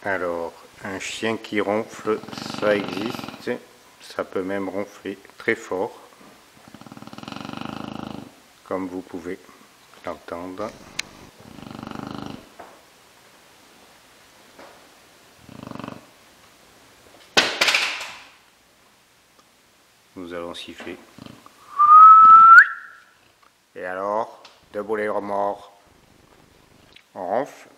Alors, un chien qui ronfle, ça existe. Ça peut même ronfler très fort, comme vous pouvez l'entendre. Nous allons siffler. Et alors, debout les remords, on ronfle.